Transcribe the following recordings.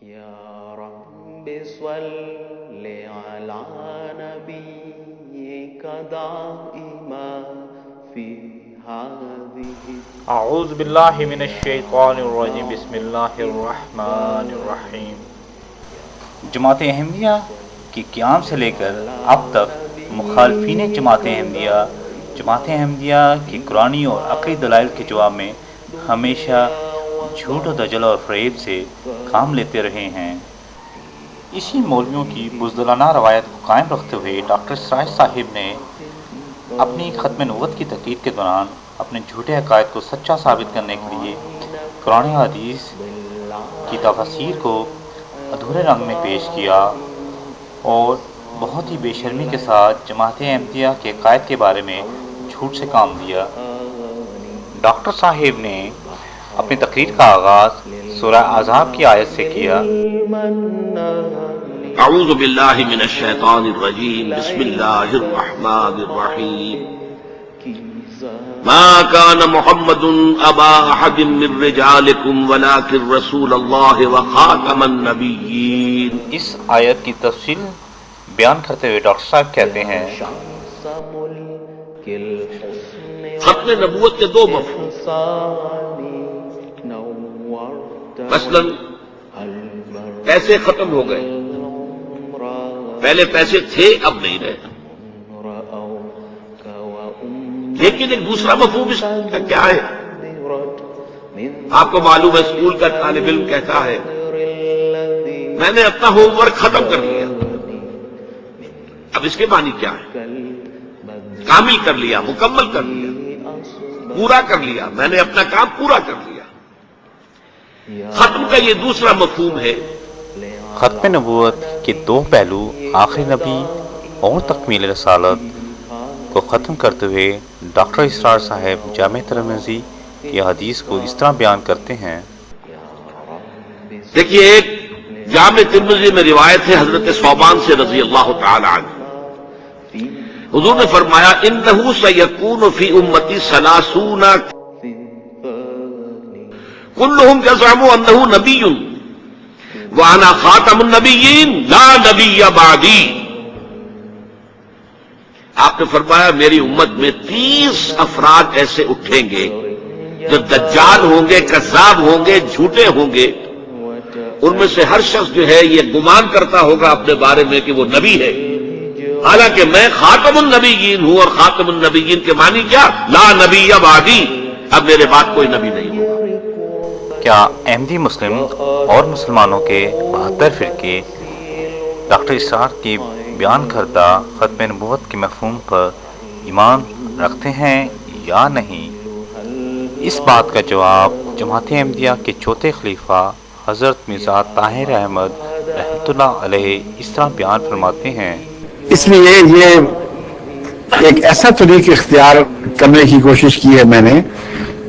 یا رب صل علی نبیک دائما فی هذه اعوذ باللہ من الشیطان الرجیم بسم اللہ الرحمن الرحیم۔ جماعت احمدیہ کے قیام سے لے کر اب تک مخالفین جماعت احمدیہ کی قرآنی اور عقلی دلائل کے جواب میں ہمیشہ جھوٹ و دجل اور فریب سے کام لیتے رہے ہیں۔ اسی مولویوں کی بزدلانہ روایت کو قائم رکھتے ہوئے ڈاکٹر سراج صاحب نے اپنی ختم نبوت کی تقریر کے دوران اپنے جھوٹے عقائد کو سچا ثابت کرنے کے لیے قرآن و حدیث کی تفاسیر کو ادھورے رنگ میں پیش کیا اور بہت ہی بے شرمی کے ساتھ جماعت احمدیہ کے عقائد کے بارے میں جھوٹ سے کام دیا۔ ڈاکٹر صاحب نے اپنی تقریر کا آغاز سورہ احزاب کی آیت سے کیا۔ اعوذ باللہ من الشیطان الرجیم بسم اللہ الرحمن الرحیم۔ ما كان محمد ابا احد من رجالکم ولکن رسول اللہ وخاتم النبیین۔ اس آیت کی تفصیل بیان کرتے ہوئے ڈاکٹر صاحب کہتے ہیں ختم نبوت کے دو مفہوم، مثلا پیسے ختم ہو گئے، پہلے پیسے تھے اب نہیں رہے، لیکن ایک دوسرا مفہوم اس کا کیا ہے؟ آپ کو معلوم ہے اسکول کا طالب علم کہتا ہے میں نے اپنا ہوم ورک ختم کر لیا، اب اس کے معنی کیا ہے؟ کامل کر لیا، مکمل کر لیا، پورا کر لیا، میں نے اپنا کام پورا کر لیا۔ ختم کا یہ دوسرا مفہوم ہے۔ ختم نبوت کے دو پہلو آخری نبی اور تکمیل رسالت کو ختم کرتے ہوئے ڈاکٹر اسرار صاحب جامع ترمذی کی حدیث کو اس طرح بیان کرتے ہیں۔ دیکھیے، ایک جامع ترمذی میں روایت ہے حضرت ثوبان سے رضی اللہ تعالی عنہ، حضور نے فرمایا انہ سیکون فی امتی ثلاثون کلہم یزعم انہ نبی وانا خاتم النبیین لا نبی بعدی۔ آپ نے فرمایا میری امت میں 30 افراد ایسے اٹھیں گے جو دجال ہوں گے، کذاب ہوں گے، جھوٹے ہوں گے۔ ان میں سے ہر شخص جو ہے یہ گمان کرتا ہوگا اپنے بارے میں کہ وہ نبی ہے، حالانکہ میں خاتم النبیین ہوں، اور خاتم النبیین کے معنی کیا؟ لا نبی بعدی، اب میرے بعد کوئی نبی نہیں ہوگا۔ کیا احمدی مسلم اور مسلمانوں کے 72 فرقے ڈاکٹر اسرار کی بیان کردہ ختم نبوت کے مفہوم پر ایمان رکھتے ہیں یا نہیں؟ اس بات کا جواب جماعت احمدیہ کے چوتھے خلیفہ حضرت مرزا طاہر احمد رحمۃ اللہ علیہ اس طرح بیان فرماتے ہیں۔ اس لیے یہ ایک ایسا طریق اختیار کرنے کی کوشش کی ہے میں نے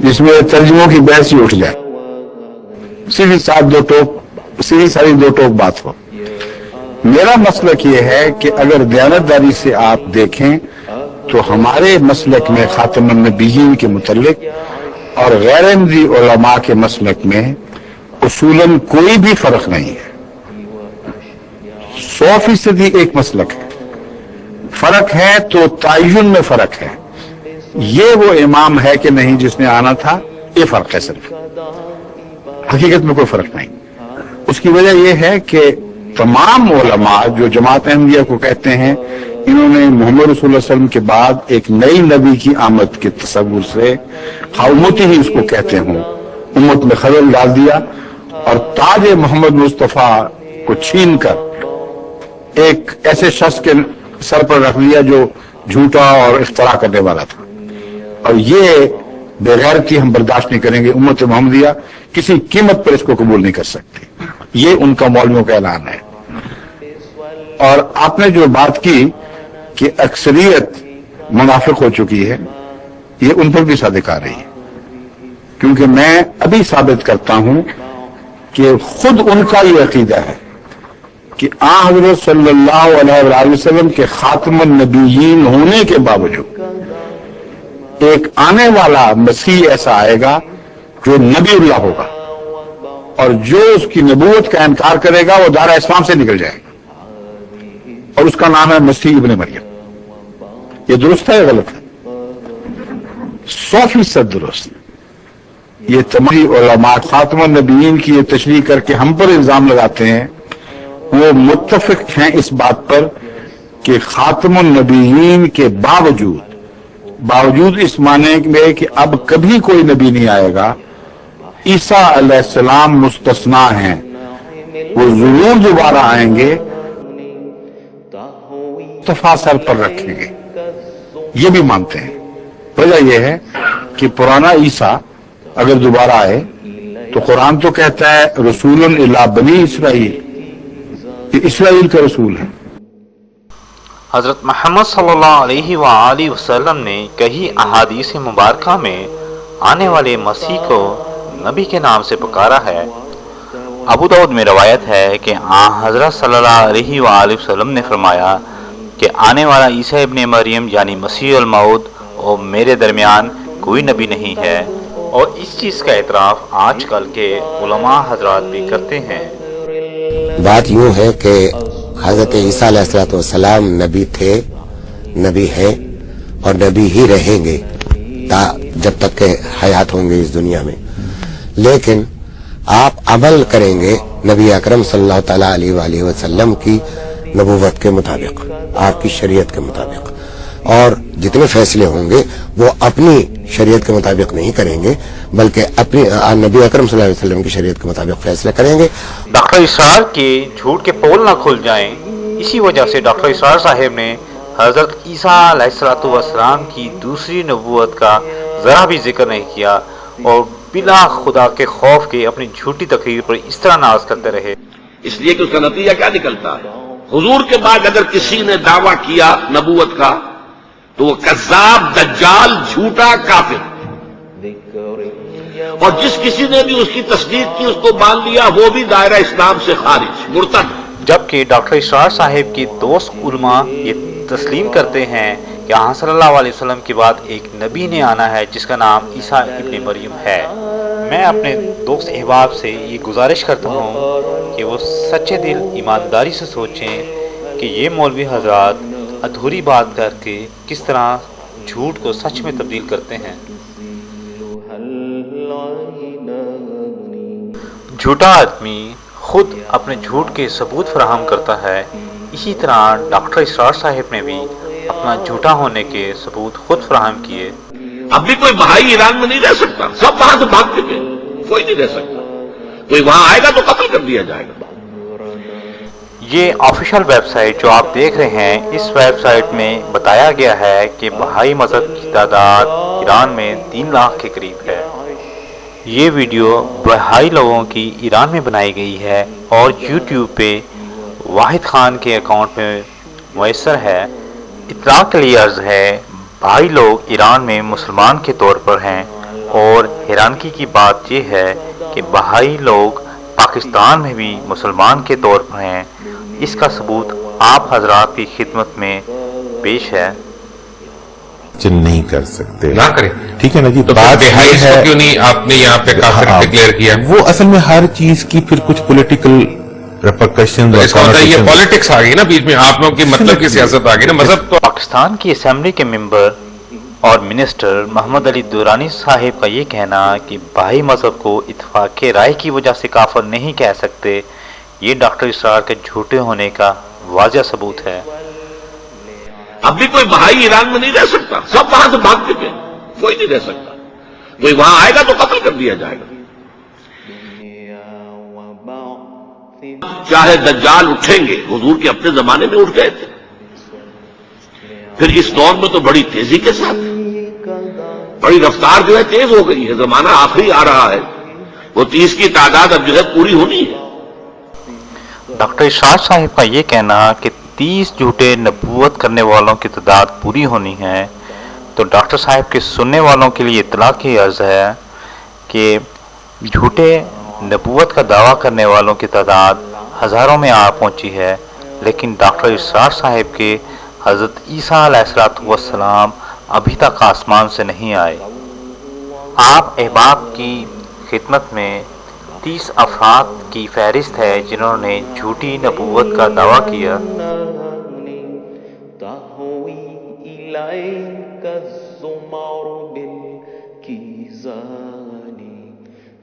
جس میں ترجموں کی بحث ہی اٹھ جائے، سیدھی ساری دو ٹوک بات ہو۔ میرا مسلک یہ ہے کہ اگر دیانتداری سے آپ دیکھیں تو ہمارے مسلک میں خاتم النبیین کے متعلق اور غیر احمدی علماء کے مسلک میں اصولاً کوئی بھی فرق نہیں ہے، 100% ایک مسلک ہے۔ فرق ہے تو تعین میں فرق ہے، یہ وہ امام ہے کہ نہیں جس نے آنا تھا، یہ فرق ہے صرف، حقیقت میں کوئی فرق نہیں۔ اس کی وجہ یہ ہے کہ تمام علماء جو جماعت احمدیہ کو کہتے ہیں انہوں نے محمد رسول اللہ علیہ وسلم کے بعد ایک نئی نبی کی آمد کے تصور سے، امتی ہی اس کو کہتے ہوں، امت میں خلل ڈال دیا اور تاج محمد مصطفیٰ کو چھین کر ایک ایسے شخص کے سر پر رکھ دیا جو جھوٹا اور اختراع کرنے والا تھا، اور یہ بغیرتی ہم برداشت نہیں کریں گے۔ امت محمدیہ کسی قیمت پر اس کو قبول نہیں کر سکتی، یہ ان کا مولویوں کا اعلان ہے۔ اور آپ نے جو بات کی کہ اکثریت منافق ہو چکی ہے، یہ ان پر بھی صادق آ رہی ہے، کیونکہ میں ابھی ثابت کرتا ہوں کہ خود ان کا یہ عقیدہ ہے کہ حضرت صلی اللہ علیہ وسلم کے خاتم النبیین ہونے کے باوجود ایک آنے والا مسیح ایسا آئے گا جو نبی اللہ ہوگا، اور جو اس کی نبوت کا انکار کرے گا وہ دائرہ اسلام سے نکل جائے گا، اور اس کا نام ہے مسیح ابن مریم۔ یہ درست ہے یا غلط ہے؟ 100% درست۔ یہ تمام علماء خاتم النبیین کی یہ تشریح کر کے ہم پر الزام لگاتے ہیں، وہ متفق ہیں اس بات پر کہ خاتم النبیین کے باوجود اس معنی میں کہ اب کبھی کوئی نبی نہیں آئے گا، عیسیٰ علیہ السلام مستثنا ہیں، وہ ضرور دوبارہ آئیں گے، مصطفیٰ سر پر رکھیں گے، یہ بھی مانتے ہیں۔ وجہ یہ ہے کہ پرانا عیسیٰ اگر دوبارہ آئے تو قرآن تو کہتا ہے رسول الی بنی اسرائیل، یہ اسرائیل کا رسول ہے۔ حضرت محمد صلی اللہ علیہ وآلہ وسلم نے کئی احادیث مبارکہ میں آنے والے مسیح کو نبی کے نام سے پکارا ہے۔ ابو داؤد میں روایت ہے کہ حضرت صلی اللہ علیہ وآلہ وسلم نے فرمایا کہ آنے والا عیسیٰ ابن مریم یعنی مسیح الموعود اور میرے درمیان کوئی نبی نہیں ہے، اور اس چیز کا اعتراف آج کل کے علماء حضرات بھی کرتے ہیں۔ بات یوں ہے کہ حضرت عیسیٰ علیہ السلام نبی تھے، نبی ہیں اور نبی ہی رہیں گے جب تک کہ حیات ہوں گے اس دنیا میں، لیکن آپ عمل کریں گے نبی اکرم صلی اللہ تعالیٰ علیہ وآلہ وسلم کی نبوت کے مطابق، آپ کی شریعت کے مطابق، اور جتنے فیصلے ہوں گے وہ اپنی شریعت کے مطابق نہیں کریں گے بلکہ اپنی نبی اکرم صلی اللہ علیہ وسلم کی شریعت کے مطابق فیصلے کریں گے۔ ڈاکٹر اسرار کے جھوٹ کے پول نہ کھل جائیں، اسی وجہ سے ڈاکٹر اسرار صاحب نے حضرت عیسیٰ علیہ السلام کی دوسری نبوت کا ذرا بھی ذکر نہیں کیا، اور بلا خدا کے خوف کے اپنی جھوٹی تقریر پر اس طرح ناز کرتے رہے۔ اس لیے کہ اس کا نتیجہ کیا نکلتا ہے؟ حضور کے بعد اگر کسی نے دعویٰ کیا نبوت کا تو وہ کذاب، دجال، جھوٹا، کافر، اور جس کسی نے بھی اس کی تصدیق کی، اس کو مان لیا، وہ بھی دائرہ اسلام سے خارج، مرتد۔ جبکہ ڈاکٹر اسرار صاحب کے دوست علماء یہ تسلیم کرتے ہیں کہ صلی اللہ علیہ وسلم کے بعد ایک نبی نے آنا ہے جس کا نام عیسیٰ ابن مریم ہے۔ میں اپنے دوست احباب سے یہ گزارش کرتا ہوں کہ وہ سچے دل ایمانداری سے سوچیں کہ یہ مولوی حضرات ادھوری بات کر کے کس طرح جھوٹ کو سچ میں تبدیل کرتے ہیں۔ جھوٹا آدمی خود اپنے جھوٹ کے ثبوت فراہم کرتا ہے، اسی طرح ڈاکٹر اسرار صاحب نے بھی اپنا جھوٹا ہونے کے ثبوت خود فراہم کیے۔ اب بھی کوئی بہائی ایران میں نہیں رہ سکتا، سب وہاں سے بھاگ چکے، کوئی نہیں رہ سکتا، کوئی وہاں آئے گا تو قتل کر دیا جائے گا۔ یہ آفیشیل ویب سائٹ جو آپ دیکھ رہے ہیں، اس ویب سائٹ میں بتایا گیا ہے کہ بہائی مذہب کی تعداد ایران میں 3 لاکھ کے قریب ہے۔ یہ ویڈیو بہائی لوگوں کی ایران میں بنائی گئی ہے اور یوٹیوب پہ واحد خان کے اکاؤنٹ میں میسر ہے۔ اطلاع کے لیے عرض ہے، بہائی لوگ ایران میں مسلمان کے طور پر ہیں، اور حیرانگی کی بات یہ ہے کہ بہائی لوگ پاکستان میں بھی مسلمان کے طور پر ہیں۔ اس کا ثبوت آپ حضرات کی خدمت میں پیش ہے۔ نہیں کر سکتے، نہ کریں، ٹھیک ہے نا جی۔ تو بات بہائی یہ کو ہے، کیوں نہیں آپ نے یہاں پہ کافر ڈکلیئر کیا؟ وہ اصل میں ہر چیز کی پھر کچھ پولیٹیکل ریپرکشن، اس کا ہوتا ہے یہ پالیٹکس آ گئی نا بیچ میں، آپ لوگوں کی مطلب کی سیاست آ گئی نا، مذہب تو پاکستان کی اسمبلی کے ممبر اور منسٹر محمد علی دورانی صاحب کا یہ کہنا کہ بہائی مذہب کو اتفاق رائے کی وجہ سے کافر نہیں کہہ سکتے، یہ ڈاکٹر اسرار کے جھوٹے ہونے کا واضح ثبوت ہے۔ اب بھی کوئی بہائی ایران میں نہیں رہ سکتا، سب وہاں سے بھاگ چکے، کوئی نہیں رہ سکتا، کوئی وہاں آئے گا تو قتل کر دیا جائے گا۔ چاہے دجال اٹھیں گے، حضور کے اپنے زمانے میں اٹھ گئے تھے، پھر اس دور میں تو بڑی تیزی کے ساتھ، بڑی رفتار جو ہے تیز ہو گئی ہے، زمانہ آخری آ رہا ہے، وہ 30 کی تعداد اب جو ہے پوری ہونی ہے۔ ڈاکٹر اسرار صاحب کا یہ کہنا کہ 30 جھوٹے نبوت کرنے والوں کی تعداد پوری ہونی ہے، تو ڈاکٹر صاحب کے سننے والوں کے لیے اطلاع کی عرض ہے کہ جھوٹے نبوت کا دعویٰ کرنے والوں کی تعداد ہزاروں میں آ پہنچی ہے، لیکن ڈاکٹر اسرار صاحب کے حضرت عیسیٰ علیہ السلام ابھی تک آسمان سے نہیں آئے۔ آپ احباب کی خدمت میں 30 افراد کی فہرست ہے جنہوں نے جھوٹی نبوت کا دعویٰ کیا. تهوي إليك الزمر بالكيزان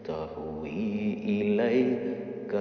تهوي إليك